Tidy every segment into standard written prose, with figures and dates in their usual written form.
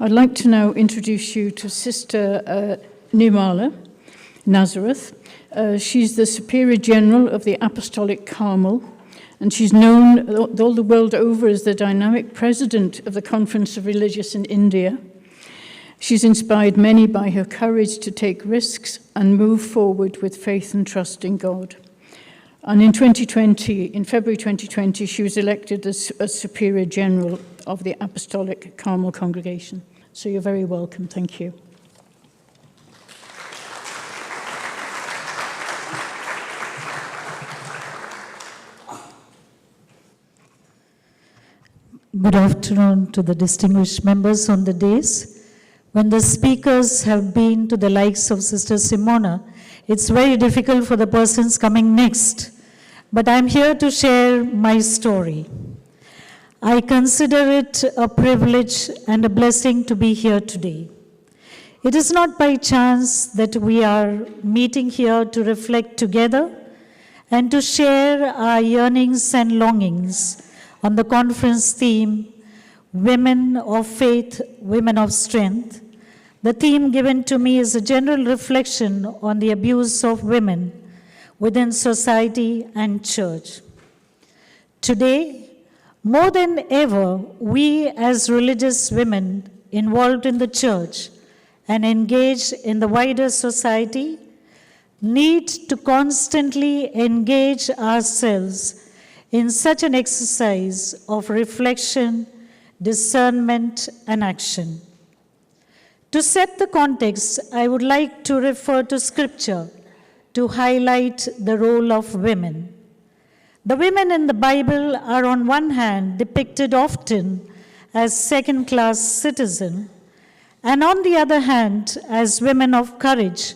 I'd like to now introduce you to Sister Nirmala Nazareth. She's the Superior General of the Apostolic Carmel, and she's known all the world over as the dynamic president of the Conference of Religious in India. She's inspired many by her courage to take risks and move forward with faith and trust in God. And in February 2020, she was elected as Superior General of the Apostolic Carmel congregation. So you're very welcome. Thank you. Good afternoon to the distinguished members on the days when the speakers have been to the likes of Sister Simona. It's very difficult for the persons coming next, but I'm here to share my story. I consider it a privilege and a blessing to be here today. It is not by chance that we are meeting here to reflect together and to share our yearnings and longings on the conference theme, Women of Faith, Women of Strength. The theme given to me is a general reflection on the abuse of women within society and church. Today, more than ever, we as religious women involved in the church and engaged in the wider society need to constantly engage ourselves in such an exercise of reflection, discernment, and action. To set the context, I would like to refer to Scripture to highlight the role of women. The women in the Bible are on one hand depicted often as second-class citizens, and on the other hand as women of courage,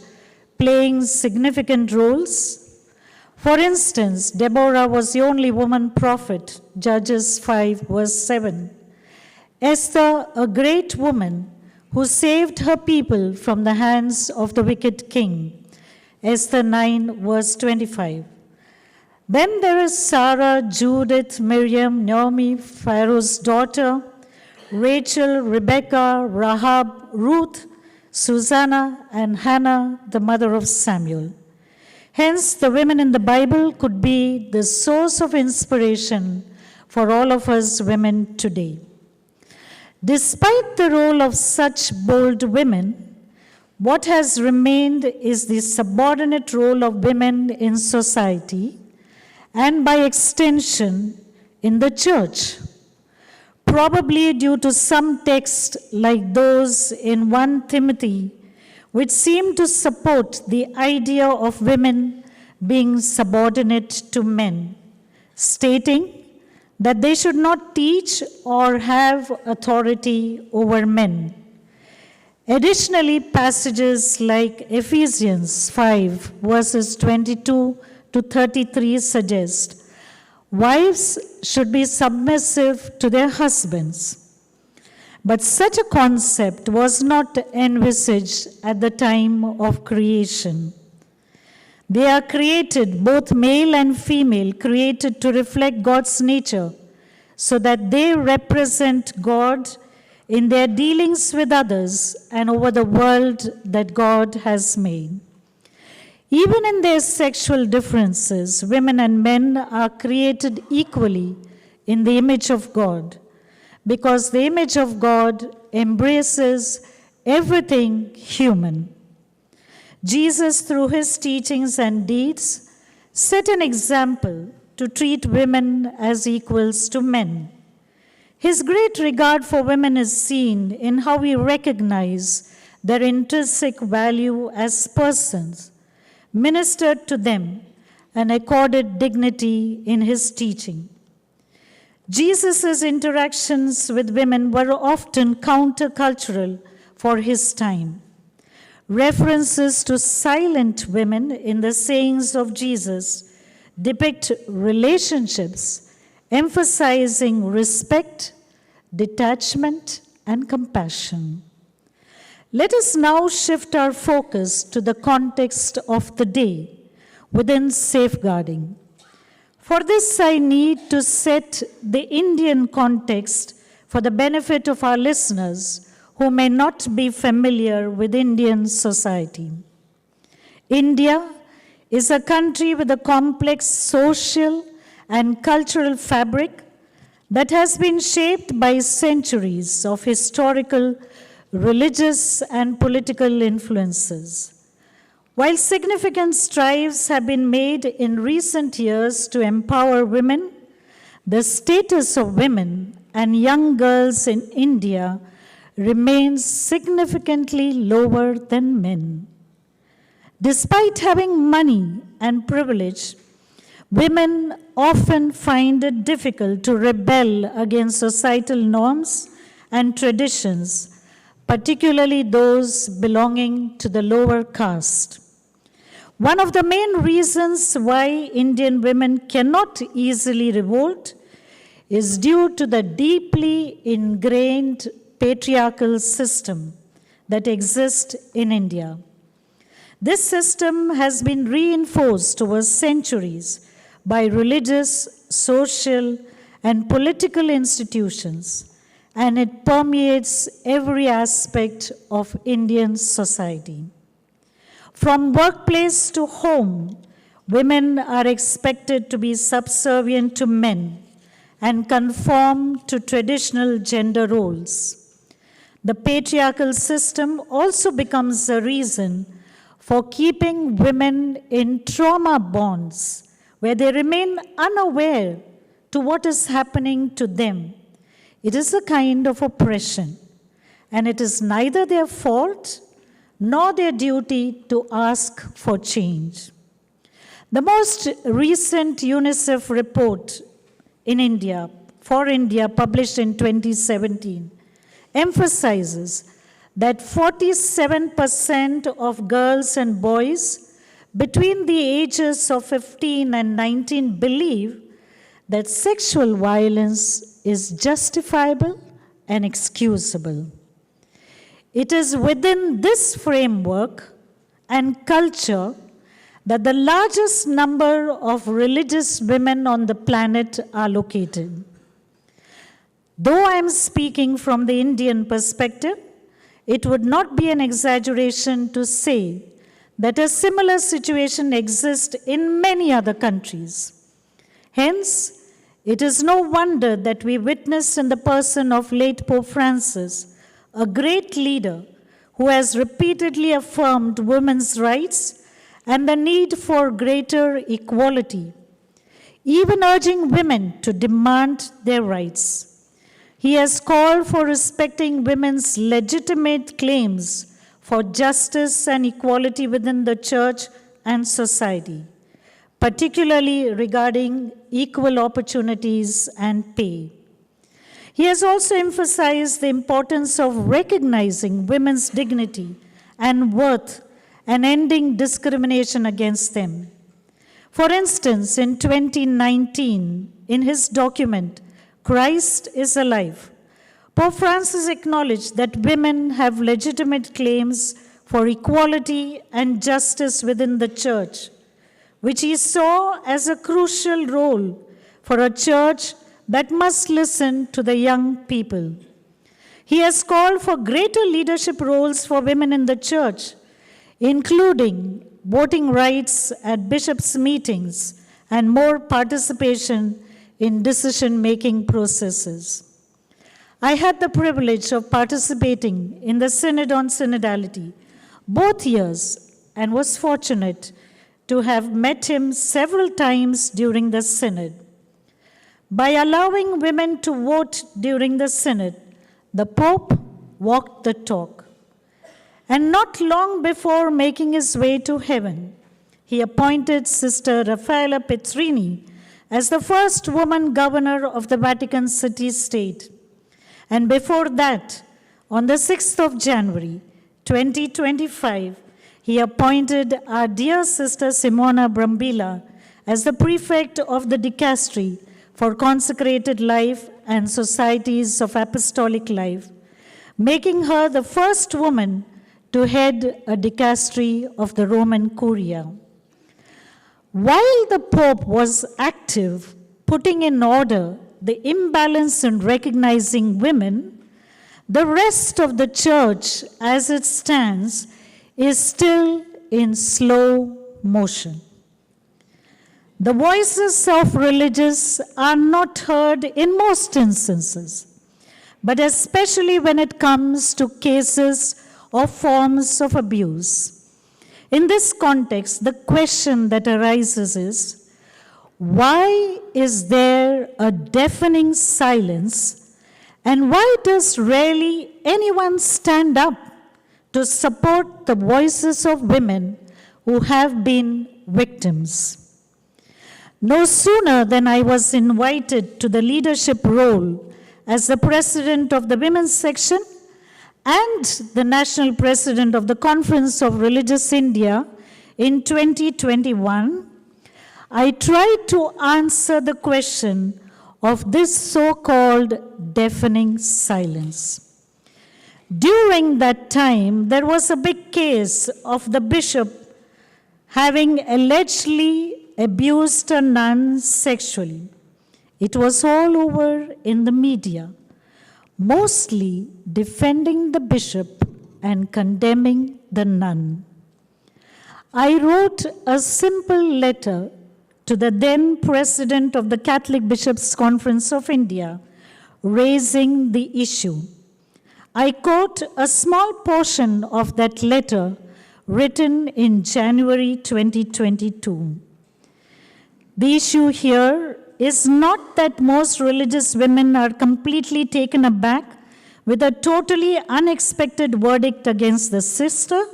playing significant roles. For instance, Deborah was the only woman prophet, Judges 5, verse 7. Esther, a great woman who saved her people from the hands of the wicked king, Esther 9, verse 25. Then there is Sarah, Judith, Miriam, Naomi, Pharaoh's daughter, Rachel, Rebecca, Rahab, Ruth, Susanna, and Hannah, the mother of Samuel. Hence, the women in the Bible could be the source of inspiration for all of us women today. Despite the role of such bold women, what has remained is the subordinate role of women in society, and by extension, in the church. Probably due to some texts like those in 1 Timothy, which seem to support the idea of women being subordinate to men, stating that they should not teach or have authority over men. Additionally, passages like Ephesians 5, verses 22 to 33 suggest wives should be submissive to their husbands. But such a concept was not envisaged at the time of creation. They are created, both male and female, created to reflect God's nature so that they represent God in their dealings with others and over the world that God has made. Even in their sexual differences, women and men are created equally in the image of God, because the image of God embraces everything human. Jesus, through his teachings and deeds, set an example to treat women as equals to men. His great regard for women is seen in how he recognizes their intrinsic value as persons, ministered to them, and accorded dignity in his teaching. Jesus' interactions with women were often countercultural for his time. References to silent women in the sayings of Jesus depict relationships emphasizing respect, detachment, and compassion. Let us now shift our focus to the context of the day within safeguarding. For this, I need to set the Indian context for the benefit of our listeners who may not be familiar with Indian society. India is a country with a complex social and cultural fabric that has been shaped by centuries of historical, religious, and political influences. While significant strides have been made in recent years to empower women, the status of women and young girls in India remains significantly lower than men. Despite having money and privilege, women often find it difficult to rebel against societal norms and traditions, particularly those belonging to the lower caste. One of the main reasons why Indian women cannot easily revolt is due to the deeply ingrained patriarchal system that exists in India. This system has been reinforced over centuries by religious, social, and political institutions, and it permeates every aspect of Indian society. From workplace to home, women are expected to be subservient to men and conform to traditional gender roles. The patriarchal system also becomes a reason for keeping women in trauma bonds, where they remain unaware to what is happening to them. It is a kind of oppression, and it is neither their fault nor their duty to ask for change. The most recent UNICEF report for India, published in 2017, emphasizes that 47% of girls and boys between the ages of 15 and 19 believe that sexual violence is justifiable and excusable. It is within this framework and culture that the largest number of religious women on the planet are located. Though I am speaking from the Indian perspective, it would not be an exaggeration to say that a similar situation exists in many other countries. Hence, it is no wonder that we witness in the person of late Pope Francis a great leader who has repeatedly affirmed women's rights and the need for greater equality, even urging women to demand their rights. He has called for respecting women's legitimate claims for justice and equality within the church and society, particularly regarding equal opportunities and pay. He has also emphasized the importance of recognizing women's dignity and worth and ending discrimination against them. For instance, in 2019, in his document, Christ is Alive, Pope Francis acknowledged that women have legitimate claims for equality and justice within the church, which he saw as a crucial role for a church that must listen to the young people. He has called for greater leadership roles for women in the church, including voting rights at bishops' meetings and more participation in decision-making processes. I had the privilege of participating in the Synod on Synodality both years and was fortunate to have met him several times during the Synod. By allowing women to vote during the Synod, the Pope walked the talk. And not long before making his way to heaven, he appointed Sister Raffaella Petrini as the first woman governor of the Vatican City-State. And before that, on the 6th of January, 2025, he appointed our dear Sister Simona Brambilla as the prefect of the dicastery for consecrated life and societies of apostolic life, making her the first woman to head a dicastery of the Roman Curia. While the Pope was active, putting in order the imbalance in recognizing women, The rest of the church, as it stands, is still in slow motion. The voices of religious are not heard in most instances, but especially when it comes to cases or forms of abuse. In this context, the question that arises is, why is there a deafening silence, and why does rarely anyone stand up to support the voices of women who have been victims? No sooner than I was invited to the leadership role as the president of the women's section and the national president of the Conference of Religious India in 2021, I tried to answer the question of this so-called deafening silence. During that time, there was a big case of the bishop having allegedly abused a nun sexually. It was all over in the media, mostly defending the bishop and condemning the nun. I wrote a simple letter to the then president of the Catholic Bishops' Conference of India, raising the issue. I quote a small portion of that letter written in January 2022. The issue here is not that most religious women are completely taken aback with a totally unexpected verdict against the sister,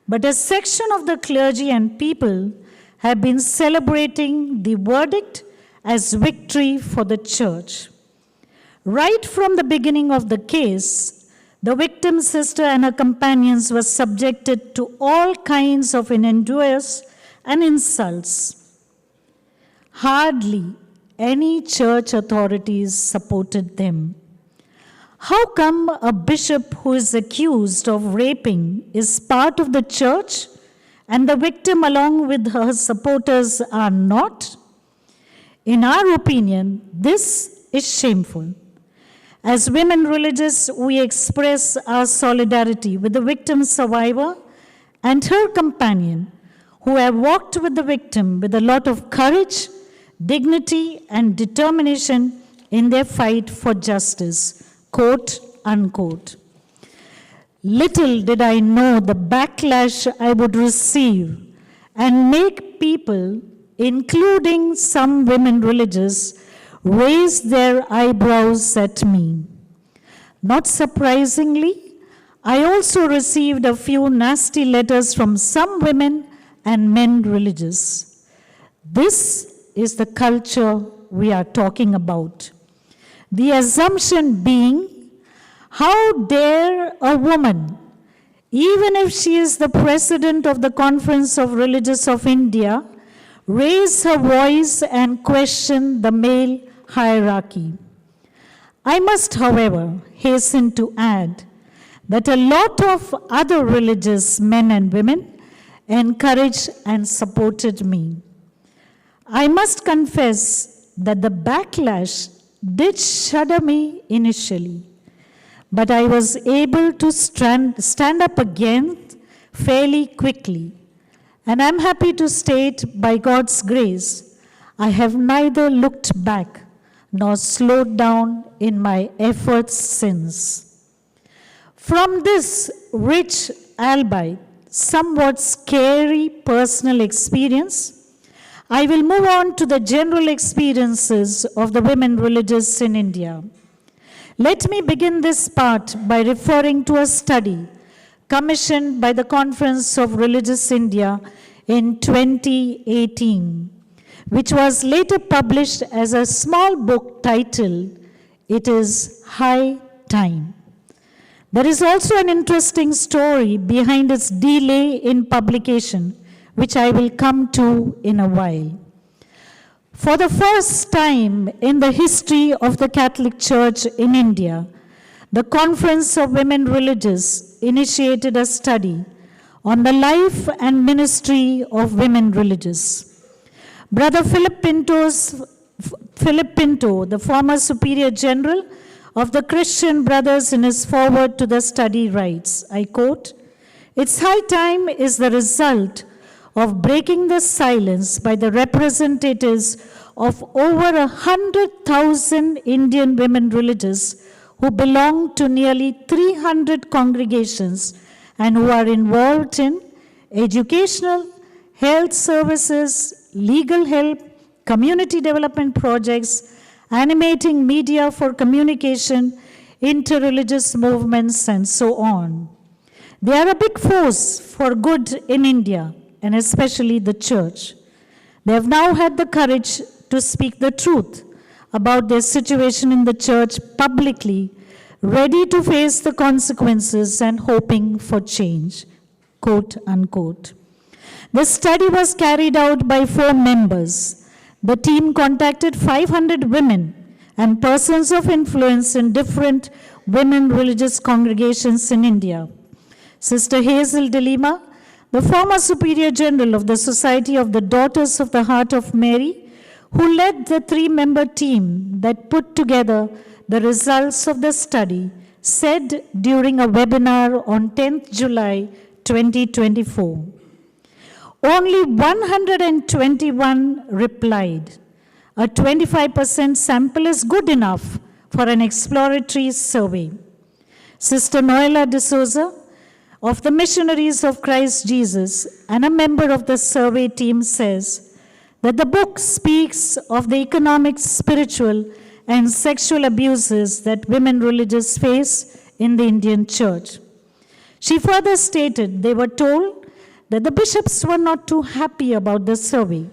but a section of the clergy and people have been celebrating the verdict as victory for the church. Right from the beginning of the case, the victim sister and her companions were subjected to all kinds of innuendos and insults. Hardly any church authorities supported them. How come a bishop who is accused of raping is part of the church and the victim along with her supporters are not? In our opinion, this is shameful. As women religious, we express our solidarity with the victim survivor and her companion who have walked with the victim with a lot of courage, dignity, and determination in their fight for justice, quote, unquote. Little did I know the backlash I would receive and make people, including some women religious, raise their eyebrows at me. Not surprisingly, I also received a few nasty letters from some women and men religious. This is the culture we are talking about. The assumption being, how dare a woman, even if she is the president of the Conference of Religious of India, raise her voice and question the male hierarchy? I must, however, hasten to add that a lot of other religious men and women encouraged and supported me. I must confess that the backlash did shudder me initially, but I was able to stand up again fairly quickly. And I'm happy to state, by God's grace, I have neither looked back nor slowed down in my efforts since. From this rich, albeit somewhat scary personal experience, I will move on to the general experiences of the women religious in India. Let me begin this part by referring to a study commissioned by the Conference of Religious India in 2018, which was later published as a small book titled, It is High Time. There is also an interesting story behind its delay in publication, which I will come to in a while. For the first time in the history of the Catholic Church in India, the Conference of Women Religious initiated a study on the life and ministry of women religious. Brother Philip Pinto, the former Superior General of the Christian brothers in his foreword to the study writes, I quote, "Its high time is the result of breaking the silence by the representatives of over 100,000 Indian women religious who belong to nearly 300 congregations and who are involved in educational, health services, legal help, community development projects, animating media for communication, interreligious movements, and so on. They are a big force for good in India, and especially the church. They have now had the courage to speak the truth about their situation in the church publicly, ready to face the consequences and hoping for change." Quote, unquote. The study was carried out by 4 members. The team contacted 500 women and persons of influence in different women religious congregations in India. Sister Hazel de Lima, the former Superior General of the Society of the Daughters of the Heart of Mary, who led the 3-member team that put together the results of the study, said during a webinar on 10th July 2024, only 121 replied. A 25% sample is good enough for an exploratory survey. Sister Noela de Souza of the Missionaries of Christ Jesus and a member of the survey team says that the book speaks of the economic, spiritual, and sexual abuses that women religious face in the Indian church. She further stated they were told that the bishops were not too happy about the survey.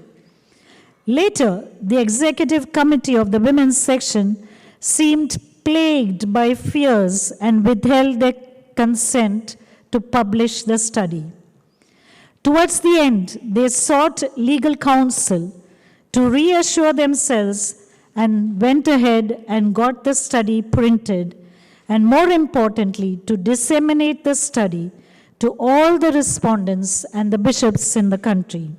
Later, the executive committee of the women's section seemed plagued by fears and withheld their consent to publish the study. Towards the end, they sought legal counsel to reassure themselves and went ahead and got the study printed, and more importantly, to disseminate the study to all the respondents and the bishops in the country.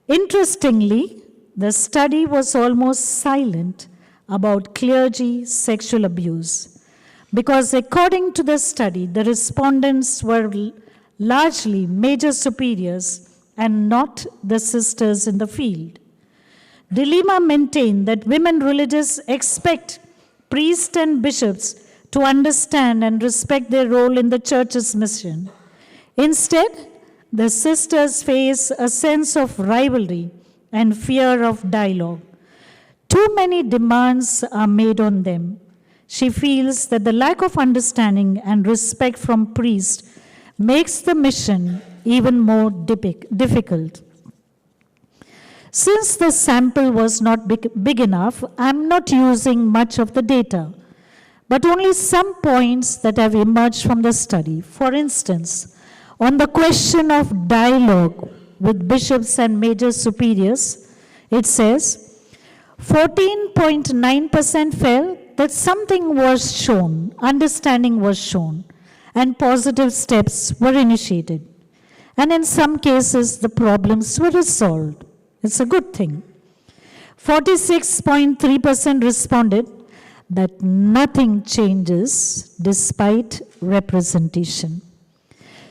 Interestingly, the study was almost silent about clergy sexual abuse, because according to the study, the respondents were largely major superiors and not the sisters in the field. De Lima maintained that women religious expect priests and bishops to understand and respect their role in the church's mission. Instead, the sisters face a sense of rivalry and fear of dialogue. Too many demands are made on them. She feels that the lack of understanding and respect from priests makes the mission even more difficult. Since the sample was not big enough, I'm not using much of the data, but only some points that have emerged from the study. For instance, on the question of dialogue with bishops and major superiors, it says 14.9% felt that something was shown, understanding was shown, and positive steps were initiated. And in some cases, the problems were resolved. It's a good thing. 46.3% responded that nothing changes despite representation.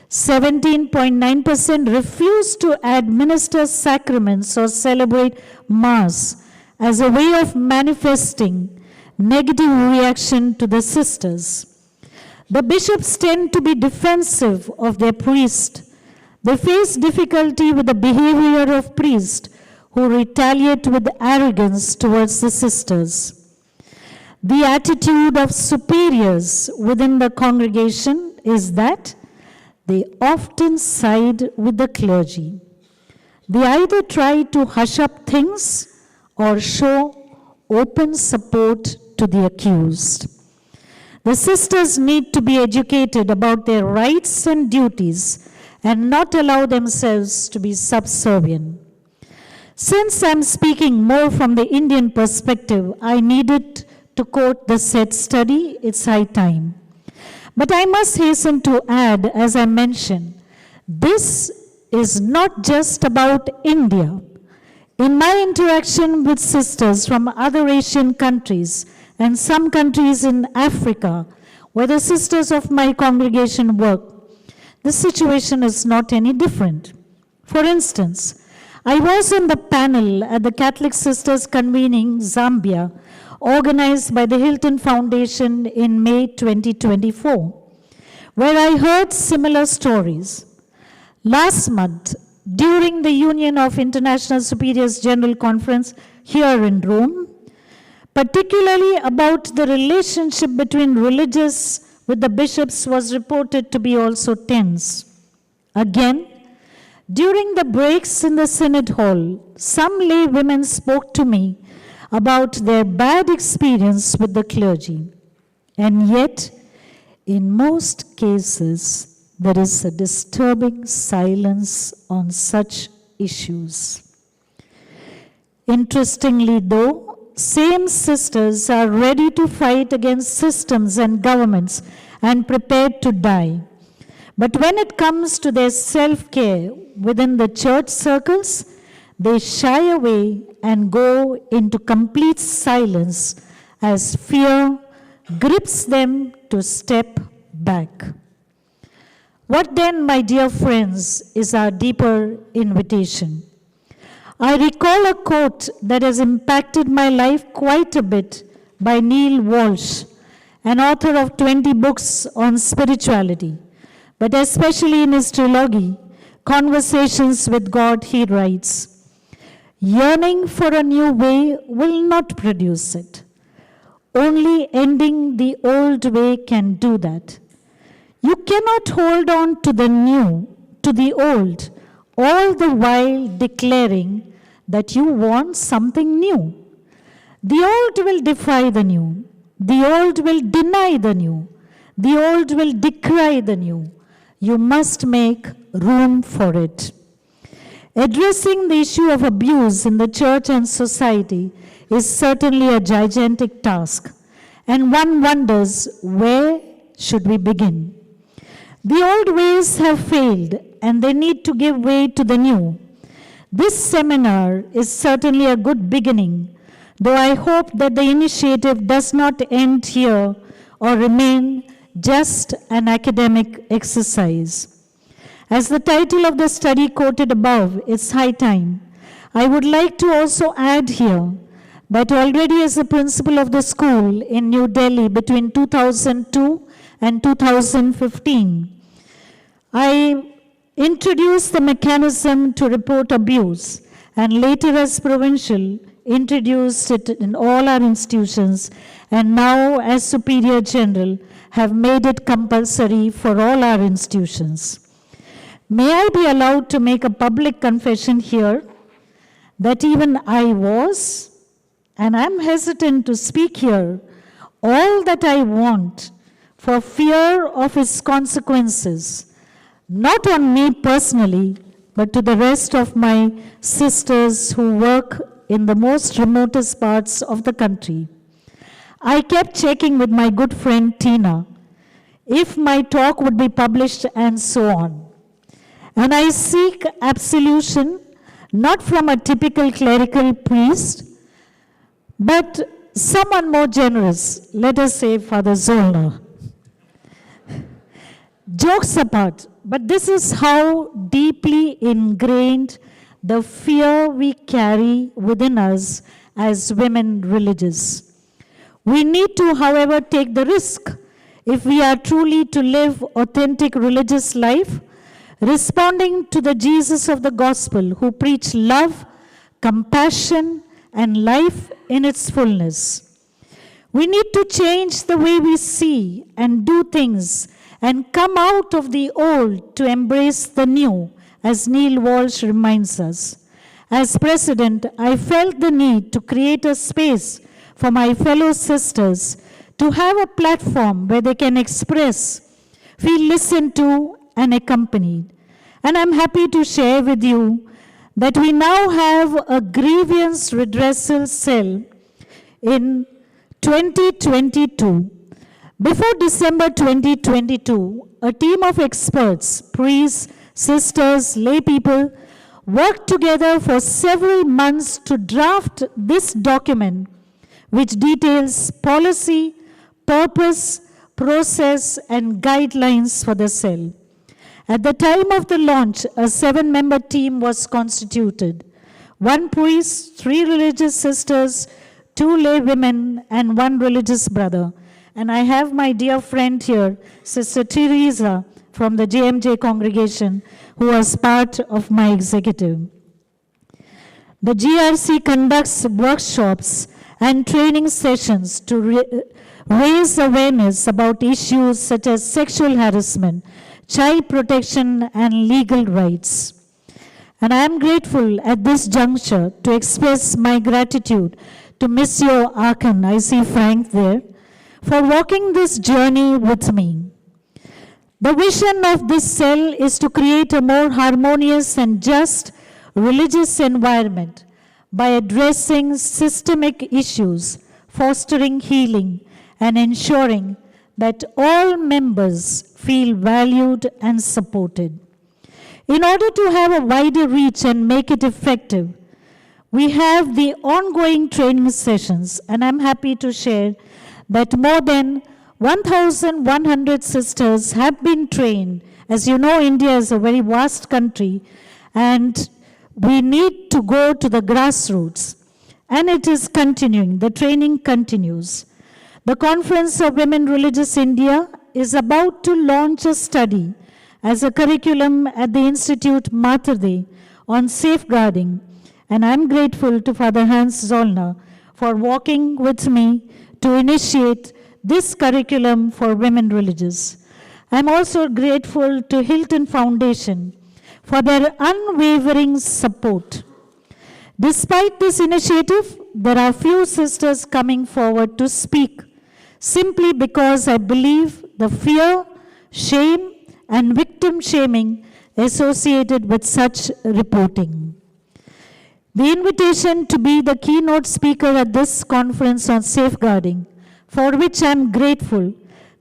17.9% refused to administer sacraments or celebrate Mass as a way of manifesting negative reaction to the sisters. The bishops tend to be defensive of their priest. They face difficulty with the behavior of priests who retaliate with arrogance towards the sisters. The attitude of superiors within the congregation is that they often side with the clergy. They either try to hush up things or show open support to the accused. The sisters need to be educated about their rights and duties and not allow themselves to be subservient. Since I'm speaking more from the Indian perspective, I needed to quote the said study. It's high time. But I must hasten to add, as I mentioned, this is not just about India. In my interaction with sisters from other Asian countries and some countries in Africa, where the sisters of my congregation work, the situation is not any different. For instance, I was on the panel at the Catholic Sisters Convening Zambia, organized by the Hilton Foundation in May 2024, where I heard similar stories. Last month, during the Union of International Superiors General Conference here in Rome, particularly about the relationship between religious with the bishops was reported to be also tense. Again, during the breaks in the Synod Hall, some lay women spoke to me about their bad experience with the clergy. And yet, in most cases, there is a disturbing silence on such issues. Interestingly, though, same sisters are ready to fight against systems and governments and prepared to die. But when it comes to their self-care within the church circles, they shy away and go into complete silence as fear grips them to step back. What then, my dear friends, is our deeper invitation? I recall a quote that has impacted my life quite a bit by Neil Walsh, an author of 20 books on spirituality, but especially in his trilogy, Conversations with God, he writes, "Yearning for a new way will not produce it. Only ending the old way can do that. You cannot hold on to the new, to the old, all the while declaring that you want something new. The old will defy the new. The old will deny the new. The old will decry the new. You must make room for it." Addressing the issue of abuse in the church and society is certainly a gigantic task, and one wonders, where should we begin? The old ways have failed, and they need to give way to the new. This seminar is certainly a good beginning, though I hope that the initiative does not end here or remain just an academic exercise. As the title of the study quoted above is High Time, I would like to also add here that already as a principal of the school in New Delhi between 2002 and 2015, I introduced the mechanism to report abuse, and later as provincial, introduced it in all our institutions, and now as Superior General, have made it compulsory for all our institutions. May I be allowed to make a public confession here that even I was, and I'm hesitant to speak here, all that I want for fear of its consequences, not on me personally, but to the rest of my sisters who work in the most remotest parts of the country. I kept checking with my good friend Tina if my talk would be published and so on. And I seek absolution not from a typical clerical priest, but someone more generous, let us say Father Zollner. Jokes apart, but this is how deeply ingrained the fear we carry within us as women religious. We need to, however, take the risk if we are truly to live authentic religious life, responding to the Jesus of the gospel who preached love, compassion, and life in its fullness. We need to change the way we see and do things and come out of the old to embrace the new, as Neil Walsh reminds us. As president, I felt the need to create a space for my fellow sisters to have a platform where they can express, feel listened to, and accompanied. And I'm happy to share with you that we now have a grievance redressal cell in 2022. Before December 2022, a team of experts, priests, sisters, lay people, worked together for several months to draft this document, which details policy, purpose, process, and guidelines for the cell. At the time of the launch, a 7-member team was constituted. 1 priest, 3 religious sisters, 2 lay women, and 1 religious brother. And I have my dear friend here, Sister Teresa from the JMJ congregation, who was part of my executive. The GRC conducts workshops and training sessions to raise awareness about issues such as sexual harassment, child protection, and legal rights. And I am grateful at this juncture to express my gratitude to Monsieur Arkan, I see Frank there, for walking this journey with me. The vision of this cell is to create a more harmonious and just religious environment by addressing systemic issues, fostering healing, and ensuring that all members feel valued and supported. In order to have a wider reach and make it effective, we have the ongoing training sessions, and I'm happy to share that more than 1,100 sisters have been trained. As you know, India is a very vast country, and we need to go to the grassroots. And it is continuing, the training continues. The Conference of Women Religious India is about to launch a study as a curriculum at the Institute Materday on safeguarding. And I'm grateful to Father Hans Zollner for walking with me to initiate this curriculum for women religious. I'm also grateful to Hilton Foundation for their unwavering support. Despite this initiative, there are few sisters coming forward to speak, simply because I believe the fear, shame, and victim shaming associated with such reporting. The invitation to be the keynote speaker at this conference on safeguarding, for which I am grateful,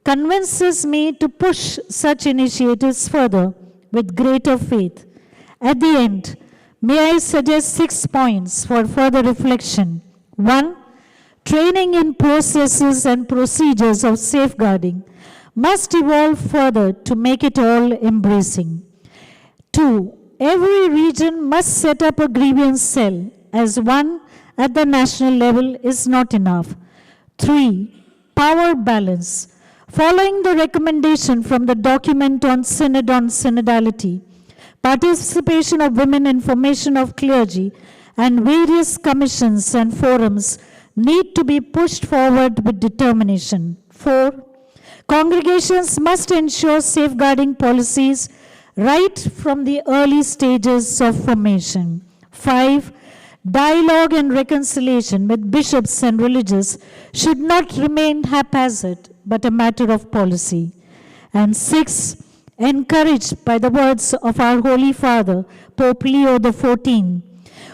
convinces me to push such initiatives further with greater faith. At the end, may I suggest 6 points for further reflection. 1, training in processes and procedures of safeguarding must evolve further to make it all embracing. 2, every region must set up a grievance cell, as one at the national level is not enough. 3, power balance. Following the recommendation from the document on synodality, participation of women in formation of clergy and various commissions and forums need to be pushed forward with determination. 4, congregations must ensure safeguarding policies right from the early stages of formation. 5, dialogue and reconciliation with bishops and religious should not remain haphazard, but a matter of policy. And 6, encouraged by the words of our Holy Father, Pope Leo XIV,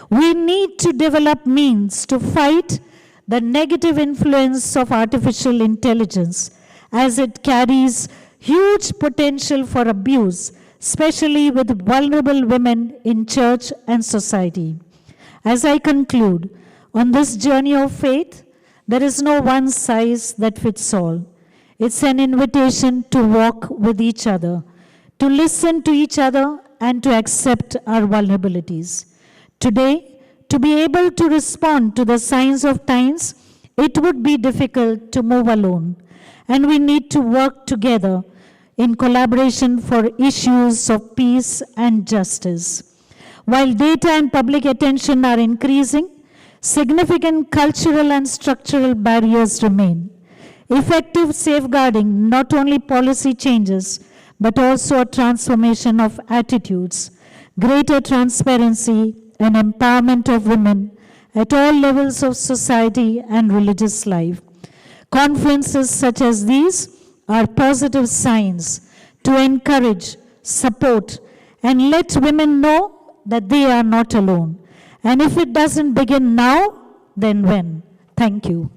we need to develop means to fight the negative influence of artificial intelligence, as it carries huge potential for abuse, especially with vulnerable women in church and society. As I conclude, on this journey of faith, there is no one size that fits all. It's an invitation to walk with each other, to listen to each other, and to accept our vulnerabilities. Today, to be able to respond to the signs of times, it would be difficult to move alone, and we need to work together in collaboration for issues of peace and justice. While data and public attention are increasing, significant cultural and structural barriers remain. Effective safeguarding, not only policy changes, but also a transformation of attitudes, greater transparency, and empowerment of women at all levels of society and religious life. Conferences such as these are positive signs to encourage, support, and let women know that they are not alone. And if it doesn't begin now, then when? Thank you.